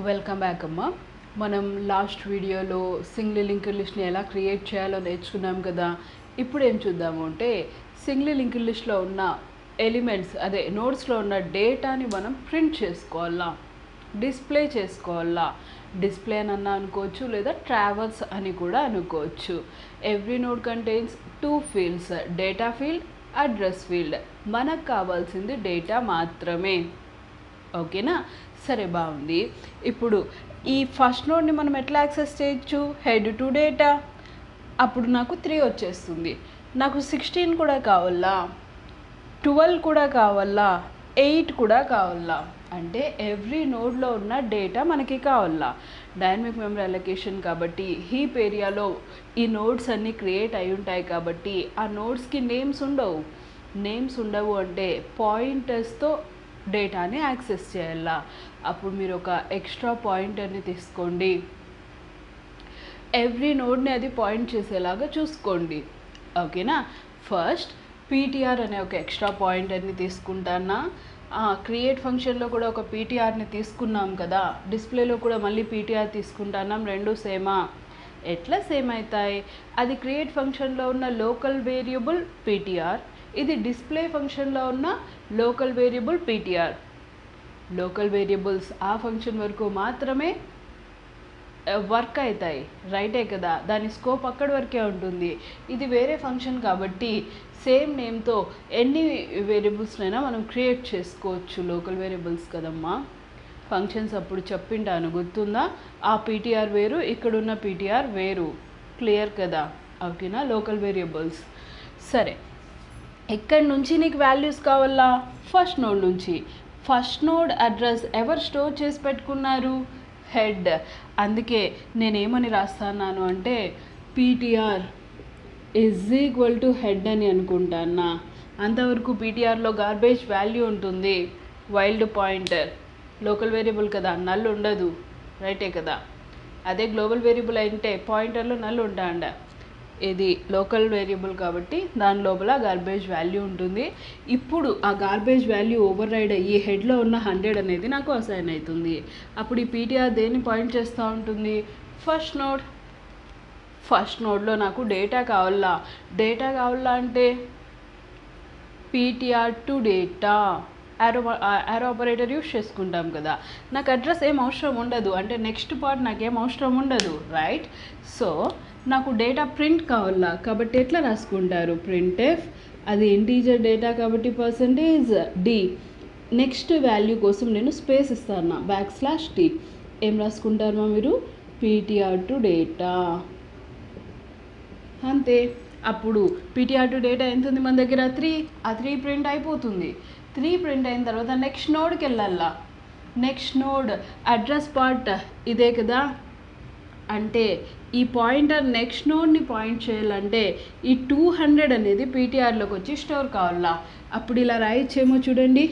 Welcome back అమ్మ. మనం last వీడియోలో సింగిల్ లింక్డ్ లిస్ట్ని ఎలా క్రియేట్ చేయాలో నేర్చుకున్నాం కదా. ఇప్పుడు ఏం చూద్దాము అంటే సింగిల్ లింక్డ్ లిస్ట్లో ఉన్న ఎలిమెంట్స్ అదే నోట్స్లో ఉన్న డేటాని మనం ప్రింట్ చేసుకోవాలా, డిస్ప్లే చేసుకోవాలా. డిస్ప్లే అని అన్నా అనుకోవచ్చు, లేదా ట్రావెల్స్ అని కూడా అనుకోవచ్చు. Every node contains 2 fields, data field, address field. మనకు కావాల్సింది డేటా మాత్రమే. ఓకేనా, సరే బాగుంది. ఇప్పుడు ఈ ఫస్ట్ నోడ్ని మనం ఎట్లా యాక్సెస్ చేయొచ్చు? Head to data. అప్పుడు నాకు 3 వచ్చేస్తుంది. నాకు 16 కూడా కావాలా, 12 కూడా కావాలా, 8 కూడా కావాలా. అంటే ఎవ్రీ నోడ్లో ఉన్న డేటా మనకి కావాలా. డైనమిక్ మెమరీ అలొకేషన్ కాబట్టి హీప్ ఏరియాలో ఈ నోడ్స్ అన్నీ క్రియేట్ అయి ఉంటాయి కాబట్టి ఆ నోడ్స్కి నేమ్స్ ఉండవు. నేమ్స్ ఉండవు అంటే పాయింటర్స్తో డేటాని యాక్సెస్ చేయాలా. అప్పుడు మీరు ఒక ఎక్స్ట్రా పాయింటర్ని తీసుకోండి, ఎవ్రీ నోడ్ని అది పాయింట్ చేసేలాగా చూసుకోండి. ఓకేనా. ఫస్ట్ పీటీఆర్ అనే ఒక ఎక్స్ట్రా పాయింటర్ని తీసుకుంటానా. క్రియేట్ ఫంక్షన్లో కూడా ఒక పీటీఆర్ని తీసుకున్నాం కదా, డిస్ప్లేలో కూడా మళ్ళీ పీటీఆర్ తీసుకుంటున్నాం. రెండు సేమా? ఎట్లా సేమ్ అవుతాయి? అది క్రియేట్ ఫంక్షన్లో ఉన్న లోకల్ వేరియబుల్ పీటీఆర్, ఇది డిస్ప్లే ఫంక్షన్లో ఉన్న local variable PTR. Local variables ఆ ఫంక్షన్ వరకు మాత్రమే వర్క్ అవుతాయి, రైటే కదా. దాని స్కోప్ అక్కడి వరకే ఉంటుంది. ఇది వేరే ఫంక్షన్ కాబట్టి సేమ్ నేమ్తో ఎన్ని వేరియబుల్స్నైనా మనం క్రియేట్ చేసుకోవచ్చు. లోకల్ వేరియబుల్స్ కదమ్మా. ఫంక్షన్స్ అప్పుడు చెప్పింటాను, గుర్తుందా? ఆ పీటీఆర్ వేరు, ఇక్కడున్న పీటీఆర్ వేరు. క్లియర్ కదా. ఓకేనా. Local variables. సరే, ఎక్కడి నుంచి నీకు వాల్యూస్ కావాలా? ఫస్ట్ నోడ్ నుంచి. ఫస్ట్ నోడ్ అడ్రస్ ఎవరు స్టోర్ చేసి పెట్టుకున్నారు? హెడ్. అందుకే నేనేమని రాస్తున్నాను అంటే PTR is equal to head అని అనుకుంటానా. అంతవరకు పీటీఆర్లో గార్బేజ్ వాల్యూ ఉంటుంది, వైల్డ్ పాయింటర్. లోకల్ వేరియబుల్ కదా, నల్ ఉండదు, రైటే కదా. అదే గ్లోబల్ వేరియబుల్ అయితే పాయింటర్లో నల్ ఉంటాండ. ఇది లోకల్ వేరియబుల్ కాబట్టి దాని లోపల గార్బేజ్ వాల్యూ ఉంటుంది. ఇప్పుడు ఆ గార్బేజ్ వాల్యూ ఓవర్ రైడ్ అయ్యి హెడ్లో ఉన్న 100 అనేది నాకు అసైన్ అవుతుంది. అప్పుడు ఈ పీటీఆర్ దేన్ని పాయింట్ చేస్తూ ఉంటుంది? First node. ఫస్ట్ నోడ్లో నాకు డేటా కావాలా. డేటా కావాలా అంటే PTR to data, arrow operator use చేసుకుంటాం కదా. నాకు అడ్రస్ ఏం అవసరం ఉండదు, అంటే నెక్స్ట్ పార్ట్ నాకేం అవసరం ఉండదు, రైట్. సో నాకు డేటా ప్రింట్ కావాలా కాబట్టి ఎట్లా రాసుకుంటారు? Print F. అది ఇంటీజర్ డేటా కాబట్టి %d. నెక్స్ట్ వాల్యూ కోసం నేను స్పేస్ ఇస్తాను, \t. ఏం రాసుకుంటారమ్మా మీరు? PTR to data. అంతే. అప్పుడు పీటీఆర్ టు డేటా ఎంత ఉంది మన దగ్గర? 3. ఆ 3 ప్రింట్ అయిపోతుంది. 3 ప్రింట్ అయిన తర్వాత నెక్స్ట్ నోడ్కి వెళ్ళాలా. నెక్స్ట్ నోడ్ అడ్రస్ పార్ట్ ఇదే కదా. అంటే ఈ పాయింటర్ నెక్స్ట్ నోడ్ని పాయింట్ చేయాలంటే ఈ 200 అనేది పీటీఆర్లోకి వచ్చి స్టోర్ కావాలా. అప్పుడు ఇలా రాయొచ్చేమో చూడండి,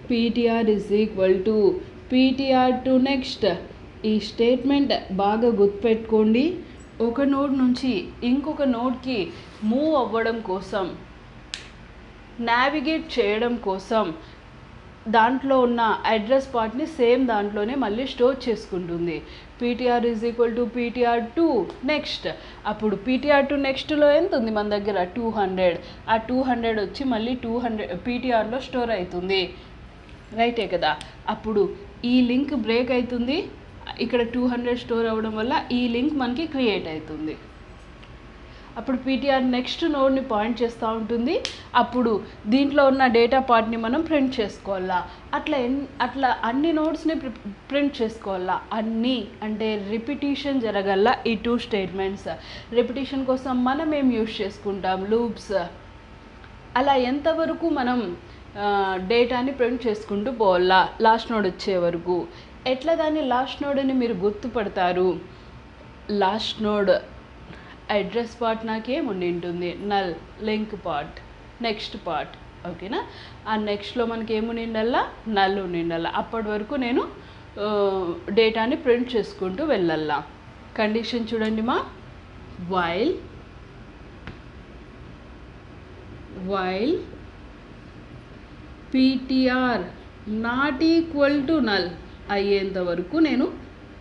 PTR is equal to PTR to next. ఈ స్టేట్మెంట్ బాగా గుర్తుపెట్టుకోండి. ఒక నోడ్ నుంచి ఇంకొక నోడ్కి మూవ్ అవ్వడం కోసం, నావిగేట్ చేయడం కోసం దాంట్లో ఉన్న అడ్రస్ పార్ట్ని సేమ్ దాంట్లోనే మళ్ళీ స్టోర్ చేసుకుంటుంది. PTR is equal to PTR to next. అప్పుడు పీటీఆర్ టు నెక్స్ట్లో ఎంత ఉంది మన దగ్గర? 200. ఆ 200 వచ్చి మళ్ళీ 200 పీటీఆర్లో స్టోర్ అవుతుంది, రైటే కదా. అప్పుడు ఈ లింక్ బ్రేక్ అవుతుంది. ఇక్కడ 200 స్టోర్ అవ్వడం వల్ల ఈ లింక్ మనకి క్రియేట్ అవుతుంది. అప్పుడు పీటీఆర్ నెక్స్ట్ నోడ్ని పాయింట్ చేస్తూ ఉంటుంది. అప్పుడు దీంట్లో ఉన్న డేటా పార్ట్ని మనం ప్రింట్ చేసుకోవాలా. అట్లా అన్ని నోడ్స్ని ప్రింట్ చేసుకోవాలా. అన్నీ అంటే రిపిటీషన్ జరగల్లా. ఈ 2 స్టేట్మెంట్స్ రిపిటీషన్ కోసం మనం ఏం యూస్ చేసుకుంటాం? లూప్స్. అలా ఎంతవరకు మనం డేటాని ప్రింట్ చేసుకుంటూ పోవాలా లాస్ట్ నోడ్ వచ్చే వరకు. ఎట్లా దాన్ని లాస్ట్ నోడ్ అని మీరు గుర్తుపడతారు? లాస్ట్ నోడ్ అడ్రస్ పార్ట్ నాకేముండి ఉంటుంది? Null. Link part, next part. ఓకేనా. ఆ నెక్స్ట్లో మనకి ఏముండిండల్లా? నల్ ఉండిండల్లా. అప్పటి వరకు నేను డేటాని ప్రింట్ చేసుకుంటూ వెళ్ళాలా. కండిషన్ చూడండి మా. While PTR not equal to null. అయ్యేంత వరకు నేను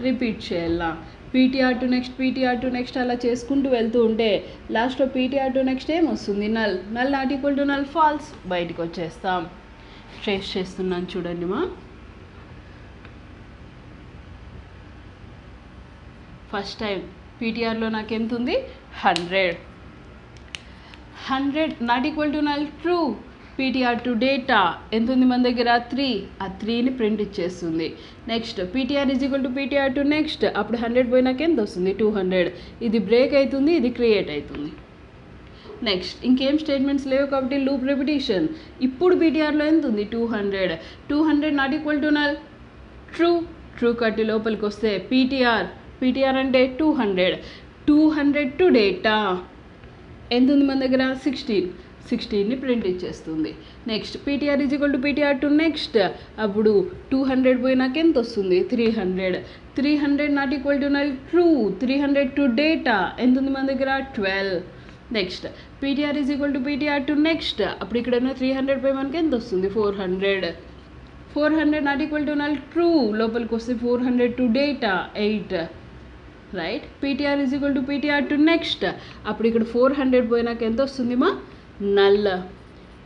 రిపీట్ చేయాలా. PTR to next, PTR to next అలా చేసుకుంటూ వెళ్తూ ఉంటే లాస్ట్లో పీటీఆర్ టు నెక్స్ట్ ఏమొస్తుంది? Null. Null not equal to null, false. బయటికి వచ్చేస్తాం. ట్రేస్ చేస్తున్నాను చూడండి మా. ఫస్ట్ టైం పీటీఆర్లో నాకు ఎంత ఉంది? 100. 100 not equal to null, true. PTR to data ఎంత ఉంది మన దగ్గర? 3. ఆ 3ని ప్రింట్ ఇచ్చేస్తుంది. Next PTR is equal to PTR to next, అప్పుడు 100 పోయినాక ఎంత వస్తుంది? 200. ఇది బ్రేక్ అవుతుంది, ఇది క్రియేట్ అవుతుంది. నెక్స్ట్ ఇంకేం స్టేట్మెంట్స్ లేవు కాబట్టి లూప్ రిపిటీషన్. ఇప్పుడు పీటీఆర్లో ఎంత ఉంది? 200. 200 not equal to null, true. True కట్టి లోపలికి వస్తే పీటీఆర్ అంటే 200. 200 టు డేటా ఎంత ఉంది మన దగ్గర? 16ని ప్రింట్ ఇచ్చేస్తుంది. Next PTR is equal to PTR to next, అప్పుడు 200 పోయినాక ఎంత వస్తుంది? 300. 300 not equal to null, true. 300 to data ఎంత ఉంది మన దగ్గర? 12. Next PTR is equal to PTR to next, అప్పుడు ఇక్కడ 300 పోయి మనకి ఎంత వస్తుంది? 400. 400 not equal to null, true. లోపలికి వస్తే 400 to data 8. Right. PTR is equal to PTR to next, అప్పుడు ఇక్కడ 400 పోయినాక ఎంత వస్తుంది మా? నల్.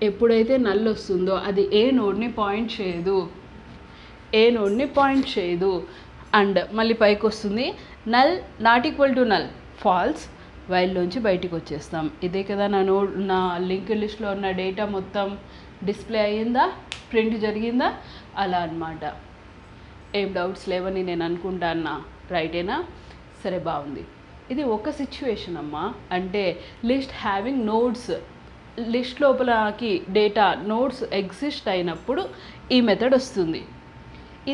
ఎప్పుడైతే నల్ వస్తుందో అది ఏ నోడ్ని పాయింట్ చేయదు. అండ్ మళ్ళీ పైకి వస్తుంది null not equal to null, false. వైల్లోంచి బయటికి వచ్చేస్తాం. ఇదే కదా నా లింక్ లిస్ట్లో ఉన్న డేటా మొత్తం డిస్ప్లే అయ్యిందా, ప్రింట్ జరిగిందా? అలా అన్నమాట. ఏం డౌట్స్ లేవని నేను అనుకుంటానా? రైటేనా? సరే, బాగుంది. ఇది ఒక సిచ్యువేషన్ అమ్మా. అంటే లిస్ట్ హ్యావింగ్ నోడ్స్, లిస్ట్ లోపలకి డేటా నోడ్స్ ఎగ్జిస్ట్ అయినప్పుడు ఈ మెథడ్ వస్తుంది.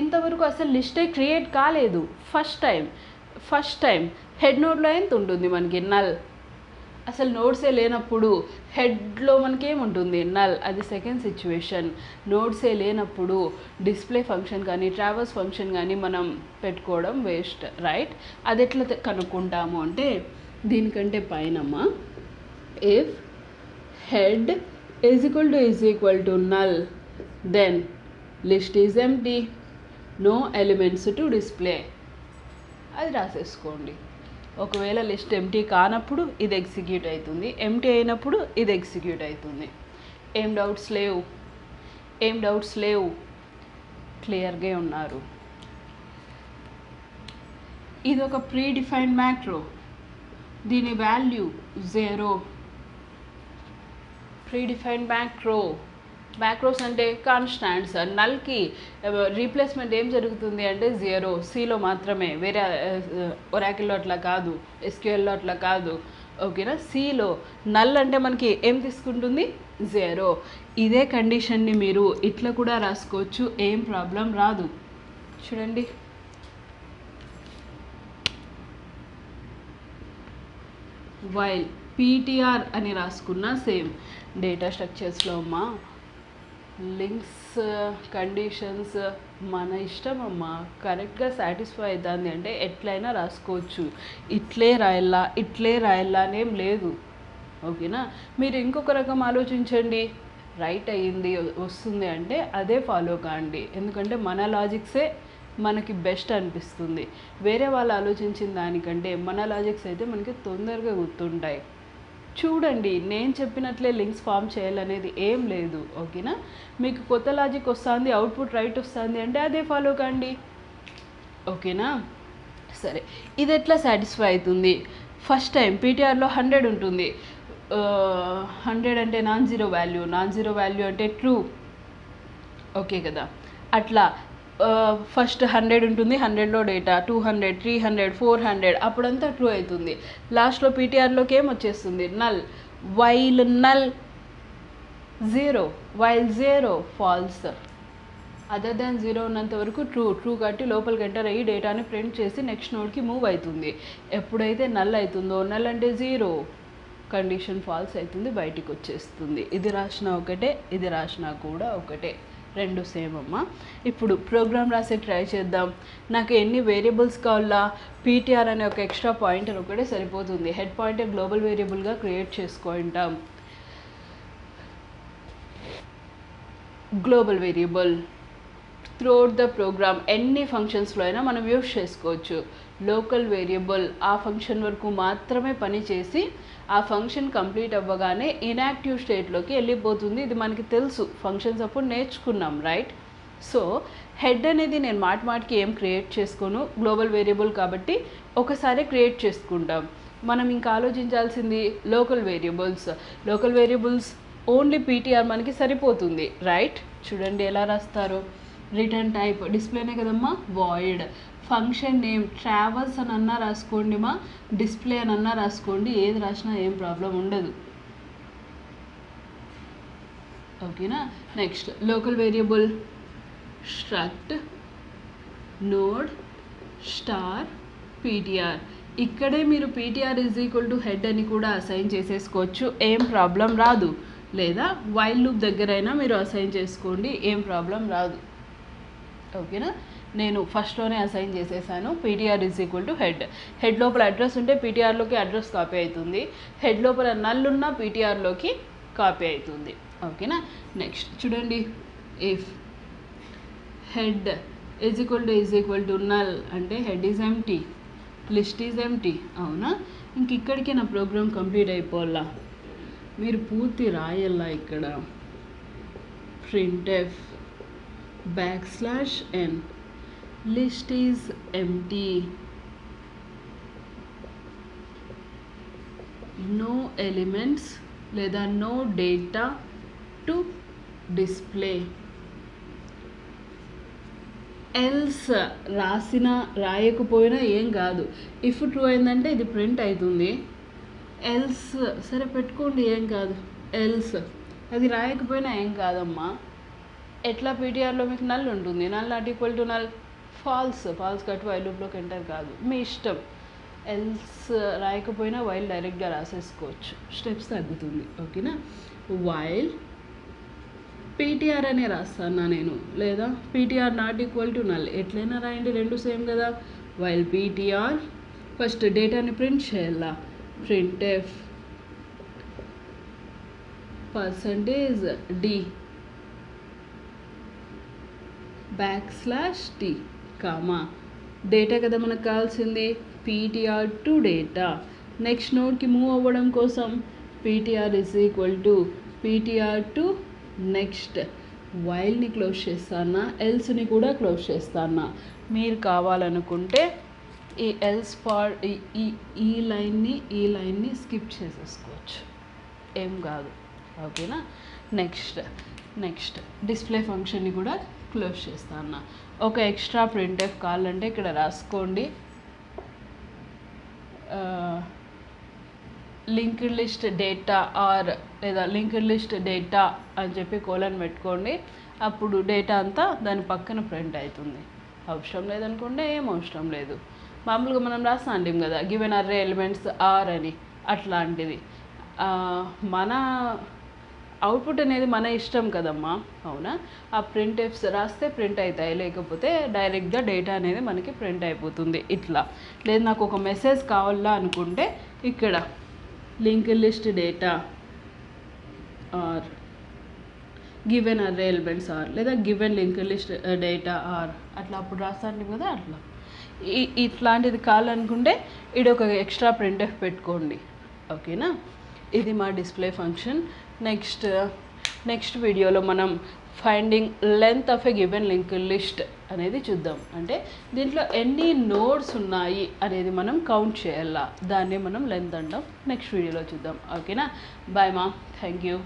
ఇంతవరకు అసలు లిస్టే క్రియేట్ కాలేదు. ఫస్ట్ టైం హెడ్ నోడ్లో ఎంత ఉంటుంది మనకి? నల్. అసలు నోడ్సే లేనప్పుడు హెడ్లో మనకి ఏముంటుంది? నల్. అది సెకండ్ సిచ్యువేషన్. నోడ్సే లేనప్పుడు డిస్ప్లే ఫంక్షన్ కానీ ట్రావర్స్ ఫంక్షన్ కానీ మనం పెట్టుకోవడం వేస్ట్. రైట్. అది ఎట్లా కనుక్కుంటాము అంటే దీనికంటే పైనమ్మా, if head is equal to null, then list is empty, no elements to display. అది రాసేసుకోండి. ఒకవేళ లిస్ట్ ఎంటీ కానప్పుడు ఇది ఎగ్జిక్యూట్ అవుతుంది, ఎంటీ అయినప్పుడు ఇది ఎగ్జిక్యూట్ అవుతుంది. ఏం డౌట్స్ లేవు, క్లియర్గా ఉన్నారు. ఇది ఒక ప్రీ డిఫైన్డ్ మ్యాక్రో, దీని వాల్యూ 0. ప్రీడిఫైన్డ్ మ్యాక్రోస్ అంటే కాన్స్టాంట్స్. నల్కి రీప్లేస్మెంట్ ఏం జరుగుతుంది అంటే 0. సిలో మాత్రమే, వేరే ఒరాకిల్లో అట్లా కాదు, ఎస్క్యూఎల్లో అట్లా కాదు. ఓకేనా? సిలో నల్ అంటే మనకి ఏం తీసుకుంటుంది? 0. ఇదే కండిషన్ని మీరు ఇట్లా కూడా రాసుకోవచ్చు, ఏం ప్రాబ్లం రాదు. చూడండి, వైల్ పీటీఆర్ అని రాసుకున్న సేమ్ డేటా స్ట్రక్చర్స్లో అమ్మా లింక్స్ కండిషన్స్ మన ఇష్టం అమ్మా. కరెక్ట్గా సాటిస్ఫై అవుతుంది అంటే ఎట్లయినా రాసుకోవచ్చు. ఇట్లే రాయాలా అనేం లేదు. ఓకేనా? మీరు ఇంకొక రకం ఆలోచించండి. రైట్ అయ్యింది వస్తుంది అంటే అదే ఫాలో కాండి. ఎందుకంటే మన లాజిక్సే మనకి బెస్ట్ అనిపిస్తుంది. వేరే వాళ్ళు ఆలోచించిన దానికంటే మన లాజిక్స్ అయితే మనకి తొందరగా గుర్తుంటాయి. చూడండి, నేను చెప్పినట్లే లింక్స్ ఫామ్ చేయాలనేది ఏం లేదు. ఓకేనా? మీకు కొత్త లాజిక్ వస్తుంది, అవుట్పుట్ రైట్ వస్తుంది అంటే అదే ఫాలో కాండి. ఓకేనా? సరే, ఇది ఎట్లా సాటిస్ఫై అవుతుంది? ఫస్ట్ టైం పీటీఆర్లో 100 ఉంటుంది. 100 అంటే నాన్ జీరో వాల్యూ అంటే ట్రూ. ఓకే కదా? అట్లా ఫస్ట్ 100 ఉంటుంది, 100లో డేటా 200, 300, 400 అప్పుడంతా ట్రూ అవుతుంది. లాస్ట్లో పీటీఆర్లోకి ఏమొచ్చేస్తుంది? Null. While null 0, while 0 false. Other than 0 ఉన్నంత వరకు ట్రూ కట్టి లోపలికి ఎంటర్ అయ్యి డేటాని ప్రింట్ చేసి నెక్స్ట్ నోడ్కి మూవ్ అవుతుంది. ఎప్పుడైతే నల్ అవుతుందో, నల్ అంటే 0, కండిషన్ ఫాల్స్ అవుతుంది, బయటికి వచ్చేస్తుంది. ఇది రాసినా ఒకటే, ఇది రాసినా కూడా ఒకటే, రెండు సేమ్ అమ్మ. ఇప్పుడు ప్రోగ్రామ్ రాసే ట్రై చేద్దాం. నాకు ఎన్ని వేరియబుల్స్ కావాలా? పీటీఆర్ అనే ఒక ఎక్స్ట్రా పాయింటర్ ఒకటే సరిపోతుంది. హెడ్ పాయింటర్ గ్లోబల్ వేరియబుల్గా క్రియేట్ చేసుకుంటాం. Global variable throughout the program ఎన్ని ఫంక్షన్స్లో అయినా మనం యూస్ చేసుకోవచ్చు. లోకల్ వేరియబుల్ ఆ ఫంక్షన్ వరకు మాత్రమే పని చేసి ఆ ఫంక్షన్ కంప్లీట్ అవ్వగానే ఇన్యాక్టివ్ స్టేట్లోకి వెళ్ళిపోతుంది. ఇది మనకి తెలుసు, ఫంక్షన్స్ అప్పుడు నేర్చుకున్నాం, రైట్? సో హెడ్ అనేది నేను మాటికి ఏం క్రియేట్ చేసుకోను, గ్లోబల్ వేరియబుల్ కాబట్టి ఒకసారి క్రియేట్ చేసుకుంటాం. మనం ఇంకా ఆలోచించాల్సింది లోకల్ వేరియబుల్స్ ఓన్లీ పీటీఆర్ మనకి సరిపోతుంది, రైట్? చూడండి ఎలా రాస్తారు. రిటర్న్ టైప్ డిస్ప్లేనే కదమ్మా, వాయిడ్ ఫంక్షన్ నేమ్ ట్రావెల్స్ అని అన్నా రాసుకోండి మా, డిస్ప్లే అని అన్నా రాసుకోండి, ఏది రాసినా ఏం ప్రాబ్లం ఉండదు, ఓకేనా? Next local variable struct node star PTR. ఇక్కడే మీరు PTR is equal to head అని కూడా అసైన్ చేసేసుకోవచ్చు, ఏం ప్రాబ్లం రాదు. లేదా వైల్ లూప్ దగ్గరైనా మీరు అసైన్ చేసుకోండి, ఏం ప్రాబ్లం రాదు, ఓకేనా? నేను ఫస్ట్లోనే అసైన్ చేసేసాను. PTR is equal to head లోపల అడ్రస్ ఉంటే పీటీఆర్లోకి అడ్రస్ కాపీ అవుతుంది, హెడ్ లోపల నల్ ఉన్న పీటీఆర్లోకి కాపీ అవుతుంది, ఓకేనా? నెక్స్ట్ చూడండి, if head is equal to null అంటే head is empty, list is empty, అవునా? ఇంక ఇక్కడికే నా ప్రోగ్రామ్ కంప్లీట్ అయిపోవాలా. మీరు పూర్తి రాయాలా ఇక్కడ printf \n list is empty, no elements లేదా no data to display. Else రాసినా రాయకపోయినా ఏం కాదు, ఇఫ్ ట్రూ అయిందంటే ఇది ప్రింట్ అవుతుంది. ఎల్స్ సరే పెట్టుకోండి, ఏం కాదు. ఎల్స్ అది రాయకపోయినా ఏం కాదమ్మా. ఎట్లా పీటీఆర్లో మీకు నల్ ఉంటుంది, null not equal to null, false cut while లూప్లోకి ఎంటర్ కాదు, మీ ఇష్టం. ఎల్స్ రాయకపోయినా వైల్ డైరెక్ట్గా రాసేసుకోవచ్చు, స్టెప్స్ తగ్గుతుంది, ఓకేనా? వైల్ పీటీఆర్ అనే రాస్తాను నేను, లేదా PTR not equal to null, ఎట్లయినా రాయండి, రెండు సేమ్ కదా. వైల్ పీటీఆర్ ఫస్ట్ డేటాని ప్రింట్ చేయాలా, printf %d \t comma data కదా మనకు కావాల్సింది, ptr టు డేటా. నెక్స్ట్ నోడ్కి మూవ్ అవ్వడం కోసం ptr is equal to ptr to next. వైల్ని క్లోజ్ చేస్తానా, ఎల్స్ని కూడా క్లోజ్ చేస్తానా. మీరు కావాలనుకుంటే ఈ ఎల్స్ పార్ట్ ఈ లైన్ని స్కిప్ చేసేసుకోవచ్చు, ఏం కాదు, ఓకేనా? నెక్స్ట్ డిస్ప్లే ఫంక్షన్ని కూడా క్లోజ్ చేస్తాను. ఒక ఎక్స్ట్రా ప్రింట్ఎఫ్ కావాలంటే ఇక్కడ రాసుకోండి, లింక్డ్ లిస్ట్ డేటా ఆర్ లేదా లింక్డ్ లిస్ట్ డేటా అని చెప్పి కోలన్ పెట్టుకోండి, అప్పుడు డేటా అంతా దాని పక్కన ప్రింట్ అవుతుంది. అవసరం లేదనుకుంటే ఏం అవసరం లేదు. మామూలుగా మనం రాస్తాం కదా గివెన్ అర్రే ఎలిమెంట్స్ ఆర్ అని, అట్లాంటిది. మన అవుట్పుట్ అనేది మన ఇష్టం కదమ్మా, అవునా? ఆ ప్రింట్ఎఫ్స్ రాస్తే ప్రింట్ అవుతాయి, లేకపోతే డైరెక్ట్గా డేటా అనేది మనకి ప్రింట్ అయిపోతుంది. ఇట్లా లేదు నాకు ఒక మెసేజ్ కావాలా అనుకుంటే ఇక్కడ linked list data are given array elements are లేదా given linked list data are అట్లా అప్పుడు రాస్తాను కదా, అట్లా ఇట్లాంటిది కావాలనుకుంటే ఇది ఒక ఎక్స్ట్రా ప్రింట్ఎఫ్ పెట్టుకోండి, ఓకేనా? ఇది మా డిస్ప్లే ఫంక్షన్. నెక్స్ట్ వీడియోలో మనం finding length of a given linked list అనేది చూద్దాం. అంటే దీంట్లో ఎన్ని నోడ్స్ ఉన్నాయి అనేది మనం కౌంట్ చేయాలా, దాన్ని మనం లెంత్ అంటాం. నెక్స్ట్ వీడియోలో చూద్దాం, ఓకేనా? బాయ్ మా, థ్యాంక్ యూ.